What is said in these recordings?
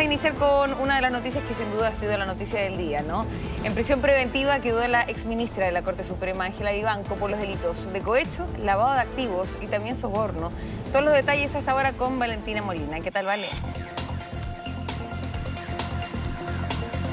iniciar con una de las noticias que sin duda ha sido la noticia del día, ¿no? En prisión preventiva quedó la exministra de la Corte Suprema, Ángela Vivanco, por los delitos de cohecho, lavado de activos y también soborno. Todos los detalles a esta hora con Valentina Molina. ¿Qué tal, Vale?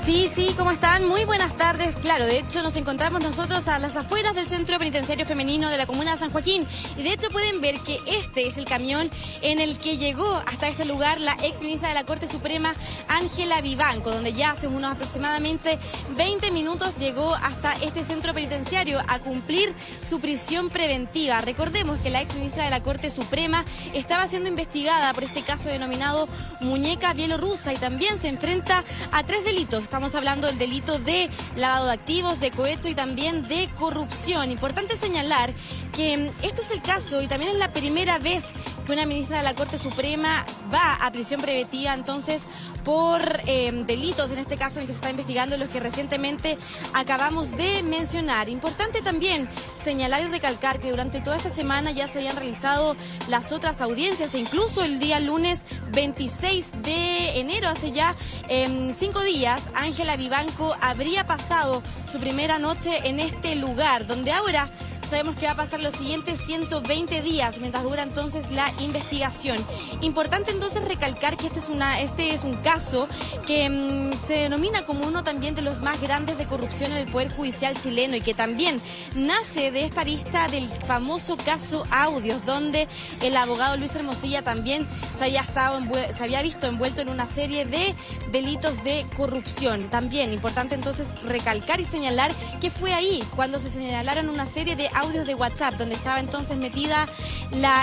Sí, ¿cómo están? Muy buenas tardes. Claro, de hecho nos encontramos nosotros a las afueras del Centro Penitenciario Femenino de la Comuna de San Joaquín. Y de hecho pueden ver que este es el camión en el que llegó hasta este lugar la ex ministra de la Corte Suprema, Ángela Vivanco, donde ya hace unos aproximadamente 20 minutos llegó hasta este centro penitenciario a cumplir su prisión preventiva. Recordemos que la ex ministra de la Corte Suprema estaba siendo investigada por este caso denominado muñeca bielorrusa y también se enfrenta a 3 delitos. Estamos hablando del delito de lavado de activos, de cohecho y también de corrupción. Importante señalar que este es el caso y también es la primera vez que una ministra de la Corte Suprema va a prisión preventiva, entonces, por delitos, en este caso en el que se está investigando, los que recientemente acabamos de mencionar. Importante también señalar y recalcar que durante toda esta semana ya se habían realizado las otras audiencias e incluso el día lunes 26 de enero, hace ya 5 días, Ángela Vivanco habría pasado su primera noche en este lugar, donde ahora sabemos que va a pasar los siguientes 120 días mientras dura entonces la investigación. Importante entonces recalcar que este es un caso que se denomina como uno también de los más grandes de corrupción en el Poder Judicial chileno y que también nace de esta lista del famoso caso Audios, donde el abogado Luis Hermosilla también se había visto envuelto en una serie de delitos de corrupción. También importante entonces recalcar y señalar que fue ahí cuando se señalaron una serie de audios de WhatsApp, donde estaba entonces metida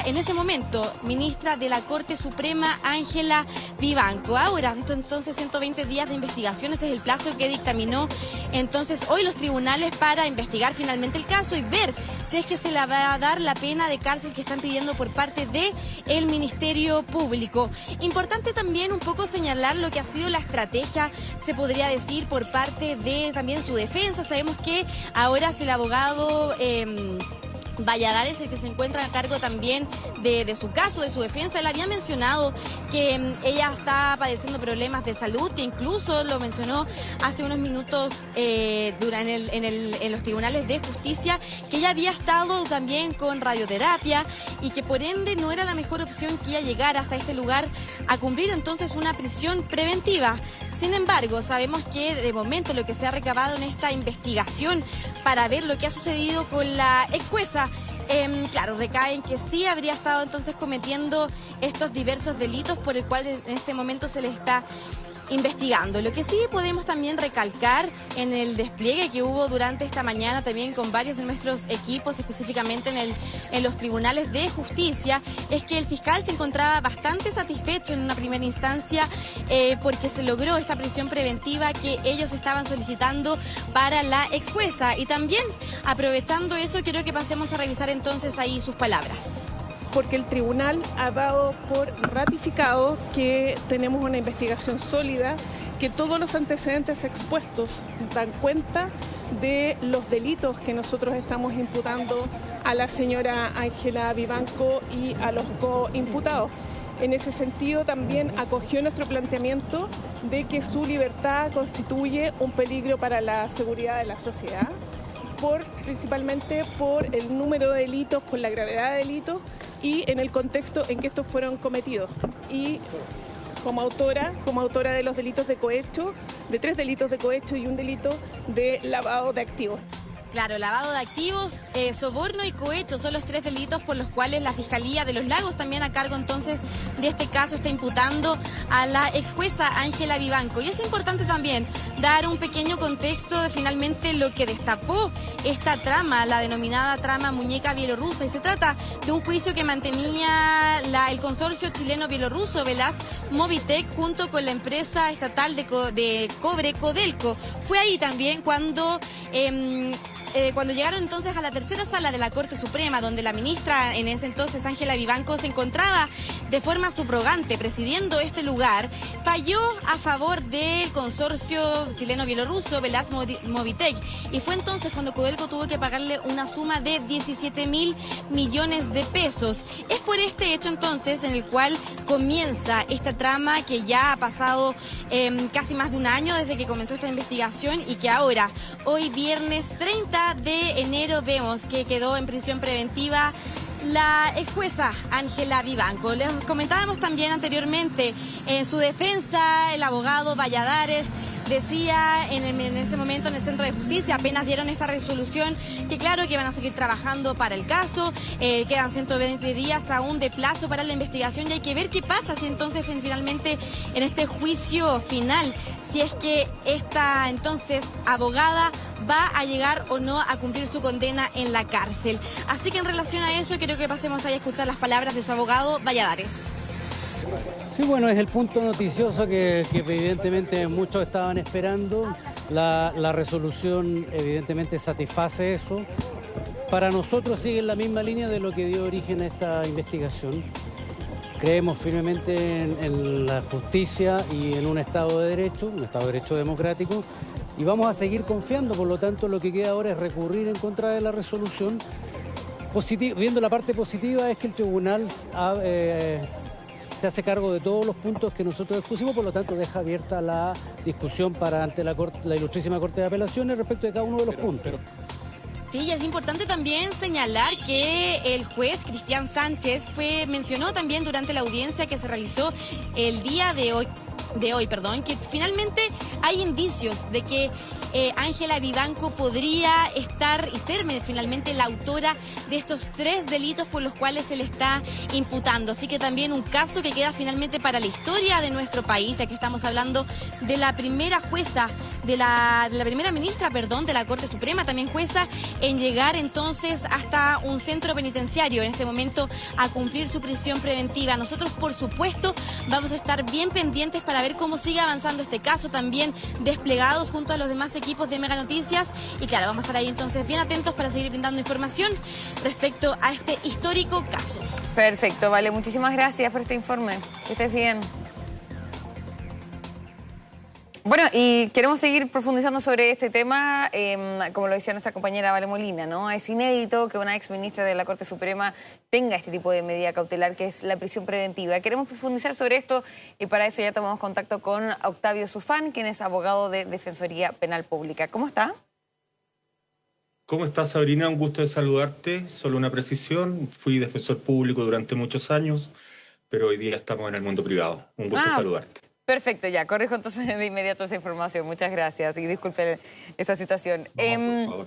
en ese momento, ministra de la Corte Suprema, Ángela Vivanco. Ahora, entonces 120 días de investigación, ese es el plazo que dictaminó entonces hoy los tribunales para investigar finalmente el caso y ver si es que se le va a dar la pena de cárcel que están pidiendo por parte del Ministerio Público. Importante también un poco señalar lo que ha sido la estrategia, se podría decir, por parte de también su defensa. Sabemos que ahora es el abogado Valladares el que se encuentra a cargo también de su caso, de su defensa. Él había mencionado que ella está padeciendo problemas de salud, que incluso lo mencionó hace unos minutos en los tribunales de justicia, que ella había estado también con radioterapia y que por ende no era la mejor opción que ella llegara hasta este lugar a cumplir entonces una prisión preventiva. Sin embargo, sabemos que de momento lo que se ha recabado en esta investigación para ver lo que ha sucedido con la ex jueza, claro, recae en que sí habría estado entonces cometiendo estos diversos delitos por el cual en este momento se le está investigando. Lo que sí podemos también recalcar en el despliegue que hubo durante esta mañana también con varios de nuestros equipos, específicamente en los tribunales de justicia, es que el fiscal se encontraba bastante satisfecho en una primera instancia porque se logró esta prisión preventiva que ellos estaban solicitando para la ex jueza. Y también, aprovechando eso, quiero que pasemos a revisar entonces ahí sus palabras. Porque el tribunal ha dado por ratificado que tenemos una investigación sólida, que todos los antecedentes expuestos dan cuenta de los delitos que nosotros estamos imputando a la señora Ángela Vivanco y a los coimputados. En ese sentido también acogió nuestro planteamiento de que su libertad constituye un peligro para la seguridad de la sociedad, principalmente por el número de delitos, por la gravedad de delitos y en el contexto en que estos fueron cometidos. Y como autora de los delitos de cohecho, de 3 delitos de cohecho y un delito de lavado de activos. Claro, lavado de activos, soborno y cohecho son los 3 delitos por los cuales la Fiscalía de los Lagos, también a cargo entonces de este caso, está imputando a la ex jueza Ángela Vivanco. Y es importante también dar un pequeño contexto de finalmente lo que destapó esta trama, la denominada trama muñeca bielorrusa. Y se trata de un juicio que mantenía el consorcio chileno-bielorruso Velaz Movitec junto con la empresa estatal de cobre Codelco. Fue ahí también cuando cuando llegaron entonces a la tercera sala de la Corte Suprema, donde la ministra en ese entonces, Ángela Vivanco, se encontraba de forma subrogante presidiendo este lugar, falló a favor del consorcio chileno-bielorruso Velaz Movitech, y fue entonces cuando Codelco tuvo que pagarle una suma de 17.000 millones de pesos. Es por este hecho entonces en el cual comienza esta trama que ya ha pasado casi más de un año desde que comenzó esta investigación, y que ahora, hoy viernes 30 de enero, vemos que quedó en prisión preventiva la ex jueza Ángela Vivanco. Les comentábamos también anteriormente, en su defensa, el abogado Valladares decía en ese momento en el Centro de Justicia, apenas dieron esta resolución, que claro que van a seguir trabajando para el caso, quedan 120 días aún de plazo para la investigación, y hay que ver qué pasa si entonces finalmente en este juicio final, si es que esta entonces abogada va a llegar o no a cumplir su condena en la cárcel. Así que en relación a eso, creo que pasemos ahí a escuchar las palabras de su abogado Valladares. Sí, bueno, es el punto noticioso que evidentemente muchos estaban esperando. La resolución evidentemente satisface eso. Para nosotros sigue en la misma línea de lo que dio origen a esta investigación. Creemos firmemente en la justicia y en un Estado de Derecho democrático, y vamos a seguir confiando. Por lo tanto, lo que queda ahora es recurrir en contra de la resolución. Viendo la parte positiva, es que el tribunal se hace cargo de todos los puntos que nosotros expusimos, por lo tanto deja abierta la discusión ante la Ilustrísima Corte de Apelaciones respecto de cada uno de los puntos. Sí, y es importante también señalar que el juez Cristian Sánchez mencionó también durante la audiencia que se realizó el día de hoy, que finalmente hay indicios de que Ángela Vivanco podría estar y ser finalmente la autora de estos 3 delitos por los cuales se le está imputando. Así que también un caso que queda finalmente para la historia de nuestro país. Aquí estamos hablando de la primera jueza, de la primera ministra, de la Corte Suprema, también jueza, en llegar entonces hasta un centro penitenciario en este momento a cumplir su prisión preventiva. Nosotros, por supuesto, vamos a estar bien pendientes para ver cómo sigue avanzando este caso, también desplegados junto a los demás equipos de Mega Noticias, y claro, vamos a estar ahí entonces bien atentos para seguir brindando información respecto a este histórico caso. Perfecto, vale, muchísimas gracias por este informe. Que estés bien. Bueno, y queremos seguir profundizando sobre este tema, como lo decía nuestra compañera Vale Molina, ¿no? Es inédito que una ex ministra de la Corte Suprema tenga este tipo de medida cautelar, que es la prisión preventiva. Queremos profundizar sobre esto, y para eso ya tomamos contacto con Octavio Sufán, quien es abogado de Defensoría Penal Pública. ¿Cómo está? ¿Cómo estás, Sabrina? Un gusto de saludarte. Solo una precisión, fui defensor público durante muchos años, pero hoy día estamos en el mundo privado. Un gusto saludarte. Perfecto, ya, corrijo entonces de inmediato esa información. Muchas gracias y disculpen esa situación. Por favor.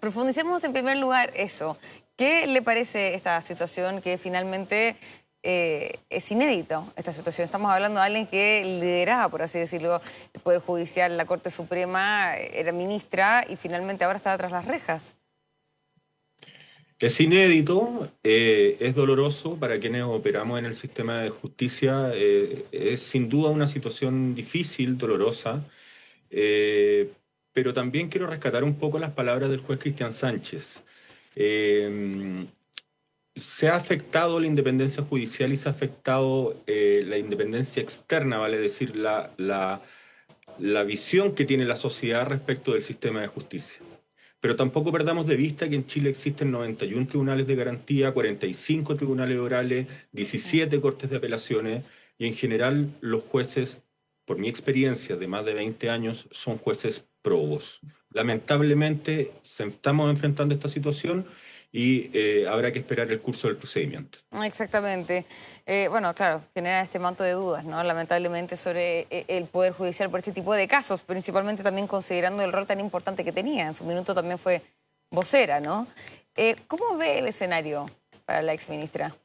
Profundicemos en primer lugar eso. ¿Qué le parece esta situación que finalmente es inédito, esta situación? Estamos hablando de alguien que lideraba, por así decirlo, el Poder Judicial, la Corte Suprema, era ministra y finalmente ahora está tras las rejas. Es inédito, es doloroso para quienes operamos en el sistema de justicia, es sin duda una situación difícil, dolorosa, pero también quiero rescatar un poco las palabras del juez Cristian Sánchez. Se ha afectado la independencia judicial y se ha afectado la independencia externa, vale decir, la visión que tiene la sociedad respecto del sistema de justicia. Pero tampoco perdamos de vista que en Chile existen 91 tribunales de garantía, 45 tribunales orales, 17 cortes de apelaciones, y en general los jueces, por mi experiencia de más de 20 años, son jueces probos. Lamentablemente estamos enfrentando esta situación y habrá que esperar el curso del procedimiento. Exactamente. Bueno, claro, genera ese manto de dudas, ¿no? Lamentablemente, sobre el Poder Judicial por este tipo de casos, principalmente también considerando el rol tan importante que tenía. En su minuto también fue vocera, ¿no? ¿Cómo ve el escenario para la exministra?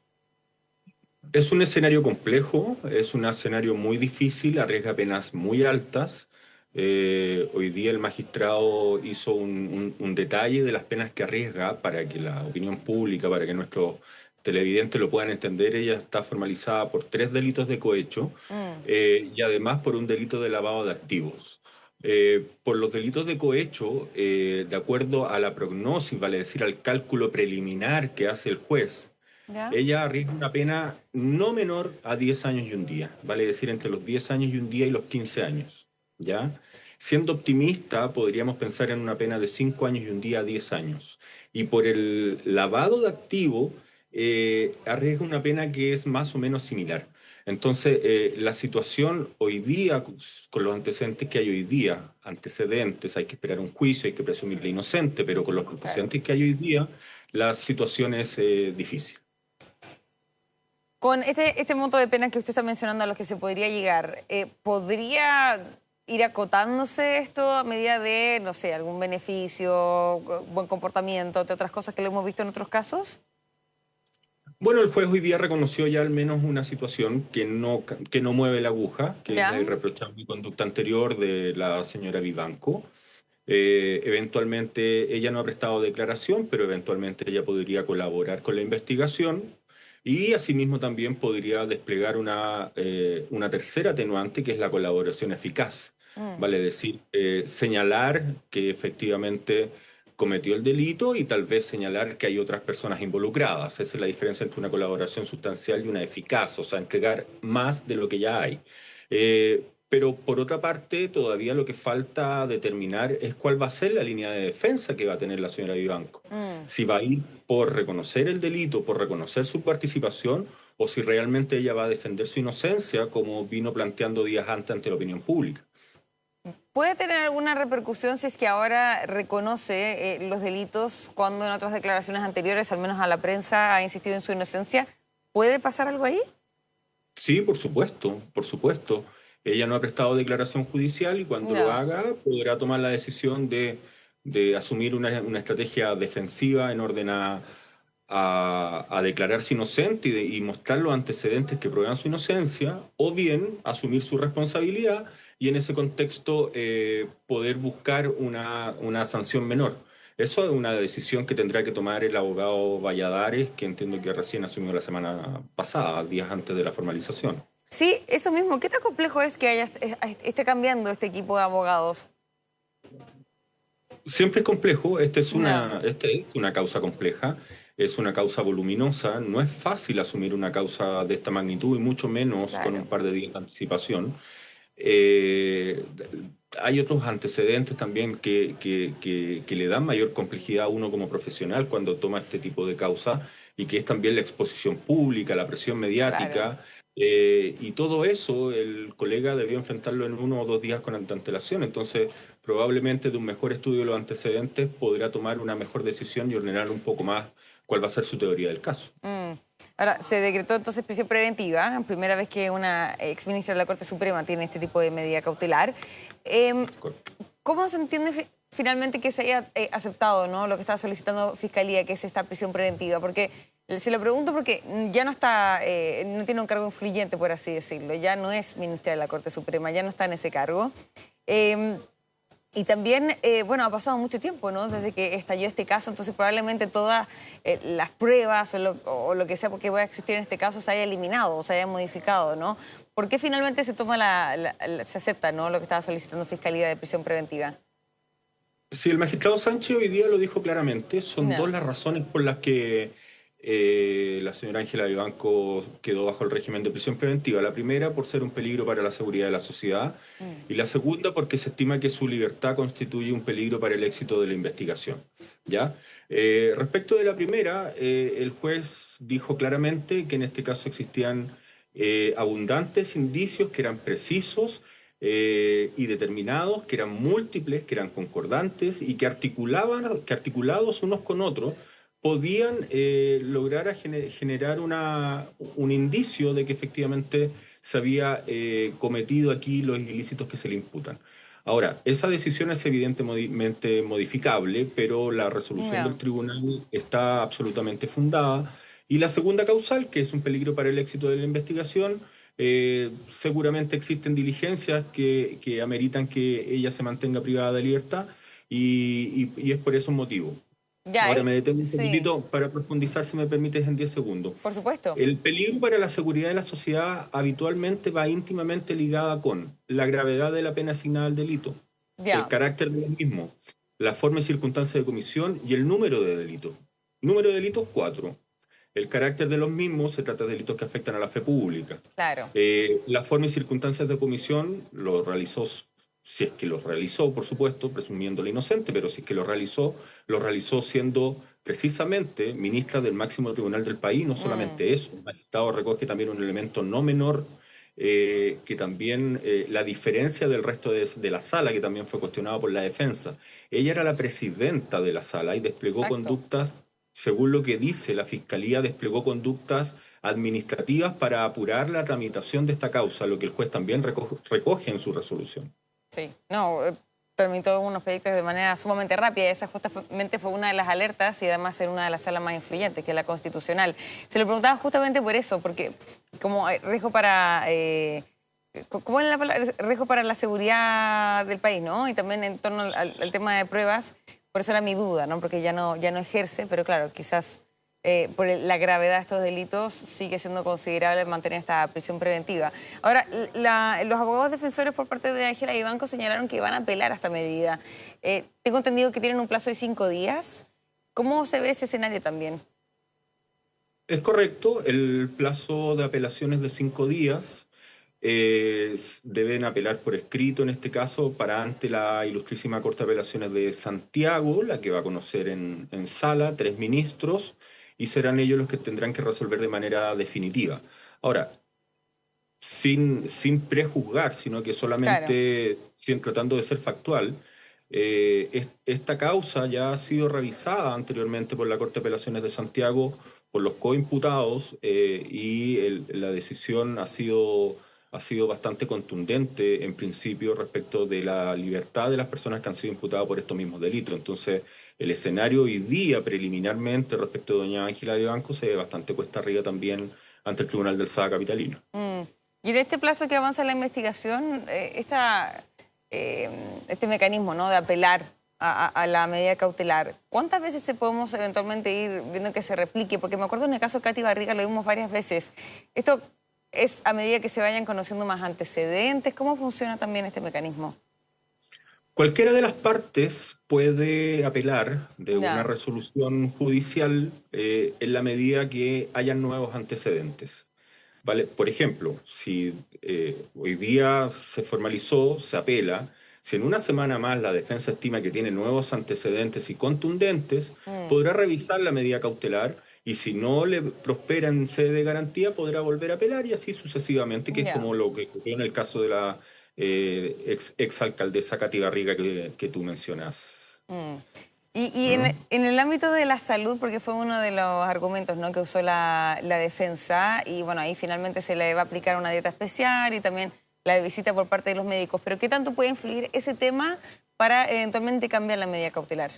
Es un escenario complejo, es un escenario muy difícil, arriesga penas muy altas. Hoy día el magistrado hizo un detalle de las penas que arriesga para que la opinión pública, para que nuestros televidentes lo puedan entender. Ella está formalizada por 3 delitos de cohecho y además por un delito de lavado de activos. Por los delitos de cohecho, de acuerdo a la prognosis, vale decir, al cálculo preliminar que hace el juez, ¿Ya? ella arriesga una pena no menor a 10 años y un día, vale decir, entre los 10 años y un día y los 15 años, ¿ya? Siendo optimista, podríamos pensar en una pena de 5 años y un día a 10 años. Y por el lavado de activo, arriesga una pena que es más o menos similar. Entonces, la situación hoy día, con los antecedentes que hay hoy día, antecedentes, hay que esperar un juicio, hay que presumirle inocente, pero con los antecedentes que hay hoy día, la situación es difícil. Con este monto de penas que usted está mencionando a los que se podría llegar, ¿podría ir acotándose esto a medida de, no sé, algún beneficio, buen comportamiento, de otras cosas que lo hemos visto en otros casos? Bueno, el juez hoy día reconoció ya al menos una situación que no mueve la aguja, que ¿Ya? es la irreprochable conducta anterior de la señora Vivanco. Eventualmente ella no ha prestado declaración, pero eventualmente ella podría colaborar con la investigación y asimismo también podría desplegar una tercera atenuante que es la colaboración eficaz. Vale decir, señalar que efectivamente cometió el delito y tal vez señalar que hay otras personas involucradas. Esa es la diferencia entre una colaboración sustancial y una eficaz, o sea, entregar más de lo que ya hay. Pero por otra parte, todavía lo que falta determinar es cuál va a ser la línea de defensa que va a tener la señora Vivanco. Si va a ir por reconocer el delito, por reconocer su participación, o si realmente ella va a defender su inocencia, como vino planteando días antes ante la opinión pública. ¿Puede tener alguna repercusión si es que ahora reconoce los delitos cuando en otras declaraciones anteriores, al menos a la prensa, ha insistido en su inocencia? ¿Puede pasar algo ahí? Sí, por supuesto, por supuesto. Ella no ha prestado declaración judicial y cuando No. lo haga podrá tomar la decisión de asumir una estrategia defensiva en orden a declararse inocente y mostrar los antecedentes que prueban su inocencia, o bien asumir su responsabilidad y en ese contexto poder buscar una sanción menor. Eso es una decisión que tendrá que tomar el abogado Valladares, que entiendo que recién asumió la semana pasada, días antes de la formalización. Sí, eso mismo. ¿Qué tan complejo es que esté cambiando este equipo de abogados? Siempre es complejo, esta es No. una causa compleja, es una causa voluminosa, no es fácil asumir una causa de esta magnitud y mucho menos Claro. con un par de días de anticipación. Eh, Hay otros antecedentes también que le dan mayor complejidad a uno como profesional cuando toma este tipo de causa y que es también la exposición pública, la presión mediática. Claro. Y todo eso el colega debió enfrentarlo en 1 o 2 días con antelación. Entonces, probablemente de un mejor estudio de los antecedentes podrá tomar una mejor decisión y ordenar un poco más cuál va a ser su teoría del caso. Ahora, se decretó entonces prisión preventiva, primera vez que una exministra de la Corte Suprema tiene este tipo de medida cautelar. ¿Cómo se entiende finalmente que se haya aceptado, ¿no?, lo que está solicitando Fiscalía, que es esta prisión preventiva? Porque se lo pregunto porque ya no está, no tiene un cargo influyente, por así decirlo, ya no es ministra de la Corte Suprema, ya no está en ese cargo. Y también, bueno, ha pasado mucho tiempo, ¿no?, desde que estalló este caso, entonces probablemente todas las pruebas o lo que sea que pueda existir en este caso se haya eliminado o se haya modificado, ¿no? ¿Por qué finalmente se toma se acepta, ¿no?, lo que estaba solicitando Fiscalía de prisión preventiva? Sí, el magistrado Sánchez hoy día lo dijo claramente, son No. 2 las razones por las que la señora Ángela Vivanco quedó bajo el régimen de prisión preventiva. La primera, por ser un peligro para la seguridad de la sociedad, y la segunda, porque se estima que su libertad constituye un peligro para el éxito de la investigación. ¿Ya? Respecto de la primera, el juez dijo claramente que en este caso existían abundantes indicios que eran precisos y determinados, que eran múltiples, que eran concordantes y que articulados unos con otros podían lograr generar un indicio de que efectivamente se había cometido aquí los ilícitos que se le imputan. Ahora, esa decisión es evidentemente modificable, pero la resolución del tribunal está absolutamente fundada. Y la segunda causal, que es un peligro para el éxito de la investigación, seguramente existen diligencias que ameritan que ella se mantenga privada de libertad y es por eso un motivo. Ya, Ahora me detengo un sí, poquitito para profundizar, si me permites, en 10 segundos. por supuesto. El peligro para la seguridad de la sociedad habitualmente va íntimamente ligada con la gravedad de la pena asignada al delito, Ya. el carácter de los mismos, la forma y circunstancias de comisión y el número de delitos. Número de delitos, 4. El carácter de los mismos, se trata de delitos que afectan a la fe pública. Claro. La forma y circunstancias de comisión lo realizó, si es que lo realizó, por supuesto, presumiéndolo inocente, pero si es que lo realizó siendo precisamente ministra del máximo tribunal del país. No solamente eso, el magistrado recoge también un elemento no menor, que también la diferencia del resto de la sala, que también fue cuestionado por la defensa. Ella era la presidenta de la sala y desplegó Exacto. conductas, según lo que dice la Fiscalía, desplegó conductas administrativas para apurar la tramitación de esta causa, lo que el juez también recoge en su resolución. Sí, no, tramitó unos proyectos de manera sumamente rápida. Esa justamente fue una de las alertas y además era una de las salas más influyentes, que es la constitucional. Se lo preguntaba justamente por eso, porque como riesgo para... ¿Cómo es la palabra? Riesgo para la seguridad del país, ¿no? Y también en torno al tema de pruebas, por eso era mi duda, ¿no? Porque ya no ejerce, pero claro, quizás por la gravedad de estos delitos sigue siendo considerable mantener esta prisión preventiva. Ahora, los abogados defensores por parte de Ángela Vivanco señalaron que van a apelar a esta medida. Tengo entendido que tienen un plazo de 5 días. ¿Cómo se ve ese escenario también? Es correcto, el plazo de apelación es de 5 días. Deben apelar por escrito, en este caso, para ante la Ilustrísima Corte de Apelaciones de Santiago, la que va a conocer en sala, 3 ministros, y serán ellos los que tendrán que resolver de manera definitiva. Ahora, sin prejuzgar, sino que solamente tratando de ser factual, esta causa ya ha sido revisada anteriormente por la Corte de Apelaciones de Santiago por los coimputados, y la decisión ha sido bastante contundente en principio respecto de la libertad de las personas que han sido imputadas por estos mismos delitos. Entonces, el escenario hoy día preliminarmente respecto de doña Ángela Vivanco se ve bastante cuesta arriba también ante el Tribunal del SAA capitalino. Y en este plazo que avanza la investigación, este mecanismo, ¿no?, de apelar a la medida cautelar, ¿cuántas veces podemos eventualmente ir viendo que se replique? Porque me acuerdo en el caso de Katy Barriga lo vimos varias veces. ¿Esto es a medida que se vayan conociendo más antecedentes? ¿Cómo funciona también este mecanismo? Cualquiera de las partes puede apelar de una resolución judicial en la medida que hayan nuevos antecedentes. ¿Vale? Por ejemplo, si hoy día se formalizó, se apela, si en una semana más la defensa estima que tiene nuevos antecedentes y contundentes, podrá revisar la medida cautelar, y si no le prospera en sede de garantía, podrá volver a apelar y así sucesivamente, que es como lo que ocurrió en el caso de la exalcaldesa Katy Barriga que tú mencionas. Y en el ámbito de la salud, porque fue uno de los argumentos, ¿no?, que usó la defensa, y bueno, ahí finalmente se le va a aplicar una dieta especial y también la visita por parte de los médicos. Pero ¿qué tanto puede influir ese tema para eventualmente cambiar la medida cautelar?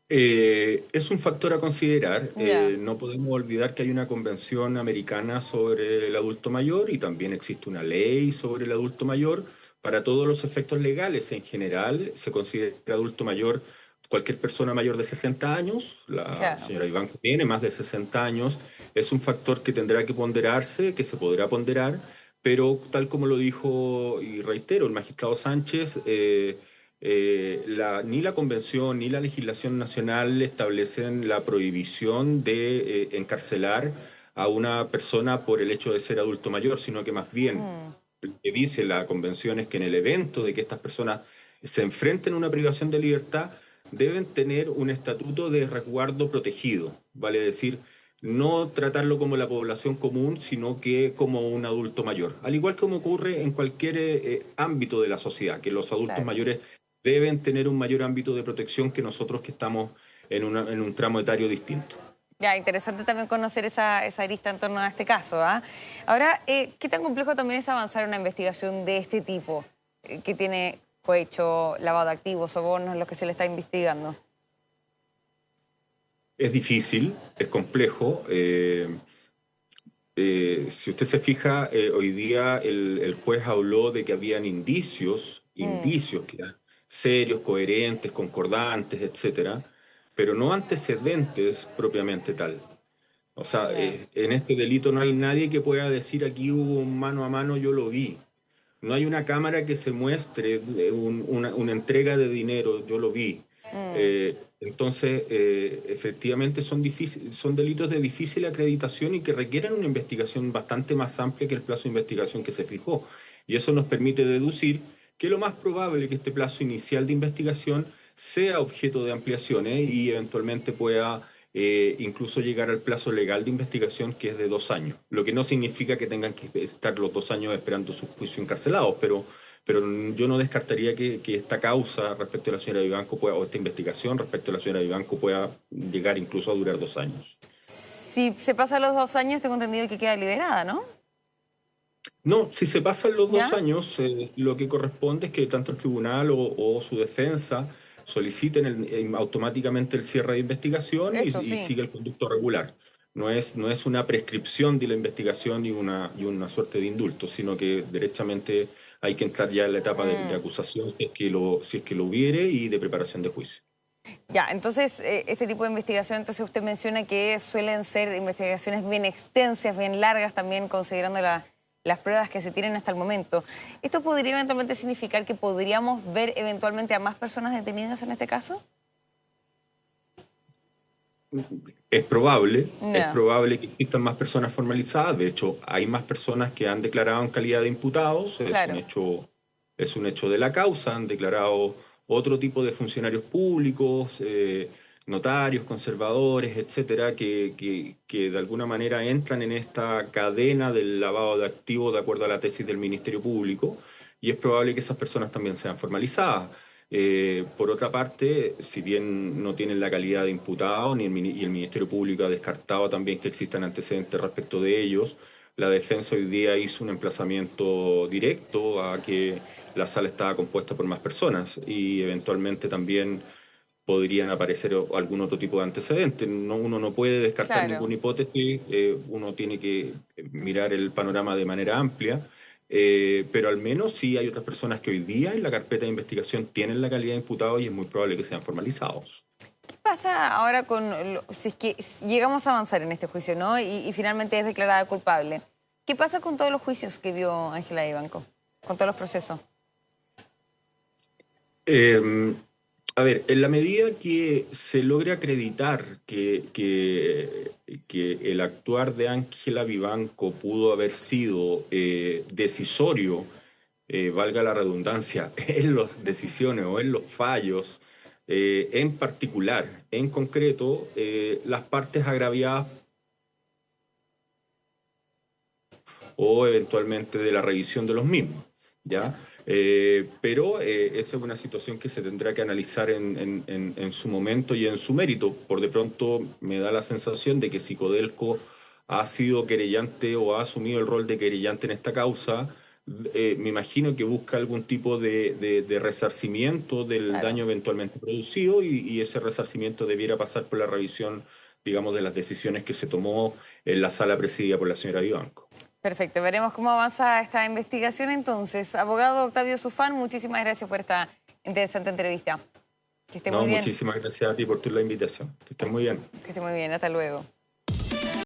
Es un factor a considerar. No podemos olvidar que hay una convención americana sobre el adulto mayor y también existe una ley sobre el adulto mayor. Para todos los efectos legales, en general, se considera adulto mayor cualquier persona mayor de 60 años. La señora Vivanco tiene más de 60 años. Es un factor que tendrá que ponderarse, que se podrá ponderar, pero tal como lo dijo, y reitero, el magistrado Sánchez, ni la convención ni la legislación nacional establecen la prohibición de encarcelar a una persona por el hecho de ser adulto mayor, sino que más bien lo que dice la convención es que en el evento de que estas personas se enfrenten a una privación de libertad, deben tener un estatuto de resguardo protegido, vale decir, no tratarlo como la población común, sino que como un adulto mayor. Al igual que como ocurre en cualquier ámbito de la sociedad, que los adultos mayores deben tener un mayor ámbito de protección que nosotros que estamos en un tramo etario distinto. Ya, interesante también conocer esa arista en torno a este caso, ¿ah? Ahora, ¿qué tan complejo también es avanzar una investigación de este tipo, que tiene cohecho, lavado de activos, sobornos, lo que se le está investigando? Es difícil, es complejo. Si usted se fija, hoy día el juez habló de que habían indicios que eran serios, coherentes, concordantes, etcétera, pero no antecedentes propiamente tal. O sea, en este delito no hay nadie que pueda decir aquí hubo un mano a mano, yo lo vi. no hay una cámara que se muestre una entrega de dinero, yo lo vi. Entonces, efectivamente son delitos de difícil acreditación y que requieren una investigación bastante más amplia que el plazo de investigación que se fijó. Y eso nos permite deducir que lo más probable es que este plazo inicial de investigación sea objeto de ampliaciones y eventualmente pueda incluso llegar al plazo legal de investigación, que es de 2 años. Lo que no significa que tengan que estar los 2 años esperando su juicio encarcelados, pero yo no descartaría que esta causa respecto a la señora Vivanco o esta investigación respecto a la señora Vivanco pueda llegar incluso a durar 2 años. Si se pasan los 2 años, tengo entendido que queda liberada, ¿no? No, si se pasan los ¿Ya? 2 años, lo que corresponde es que tanto el tribunal o su defensa soliciten automáticamente el cierre de investigación y Eso sí. sigue el conducto regular. No es una prescripción de la investigación y una suerte de indulto, sino que derechamente hay que entrar ya en la etapa de acusación si es que lo hubiere y de preparación de juicio. Ya, entonces, este tipo de investigación, entonces usted menciona que suelen ser investigaciones bien extensas, bien largas también, considerando las pruebas que se tienen hasta el momento. ¿Esto podría eventualmente significar que podríamos ver eventualmente a más personas detenidas en este caso? Es probable Ya. que existan más personas formalizadas. De hecho, hay más personas que han declarado en calidad de imputados. Claro. Es un hecho de la causa. Han declarado otro tipo de funcionarios públicos, notarios, conservadores, etcétera, que de alguna manera entran en esta cadena del lavado de activos de acuerdo a la tesis del Ministerio Público. Y es probable que esas personas también sean formalizadas. Por otra parte, si bien no tienen la calidad de imputado, y el Ministerio Público ha descartado también que existan antecedentes respecto de ellos, la defensa hoy día hizo un emplazamiento directo a que la sala estaba compuesta por más personas y eventualmente también podrían aparecer algún otro tipo de antecedentes. Uno no puede descartar Claro. ninguna hipótesis, uno tiene que mirar el panorama de manera amplia. Pero al menos sí hay otras personas que hoy día en la carpeta de investigación tienen la calidad de imputados y es muy probable que sean formalizados. ¿Qué pasa ahora si es que llegamos a avanzar en este juicio, ¿no? Y finalmente es declarada culpable? ¿Qué pasa con todos los juicios que dio Ángela Vivanco? Con todos los procesos. A ver, en la medida que se logre acreditar que el actuar de Ángela Vivanco pudo haber sido decisorio, valga la redundancia, en las decisiones o en los fallos, en particular, en concreto, las partes agraviadas o eventualmente de la revisión de los mismos, ¿ya? Pero esa es una situación que se tendrá que analizar en su momento y en su mérito. Por de pronto me da la sensación de que si Codelco ha sido querellante o ha asumido el rol de querellante en esta causa, me imagino que busca algún tipo de resarcimiento del Claro. daño eventualmente producido y ese resarcimiento debiera pasar por la revisión, digamos, de las decisiones que se tomó en la sala presidida por la señora Vivanco. Perfecto, veremos cómo avanza esta investigación entonces. Abogado Octavio Zufán, muchísimas gracias por esta interesante entrevista. Que esté muy bien. Muchísimas gracias a ti por la invitación. Que estés muy bien. Que esté muy bien, hasta luego.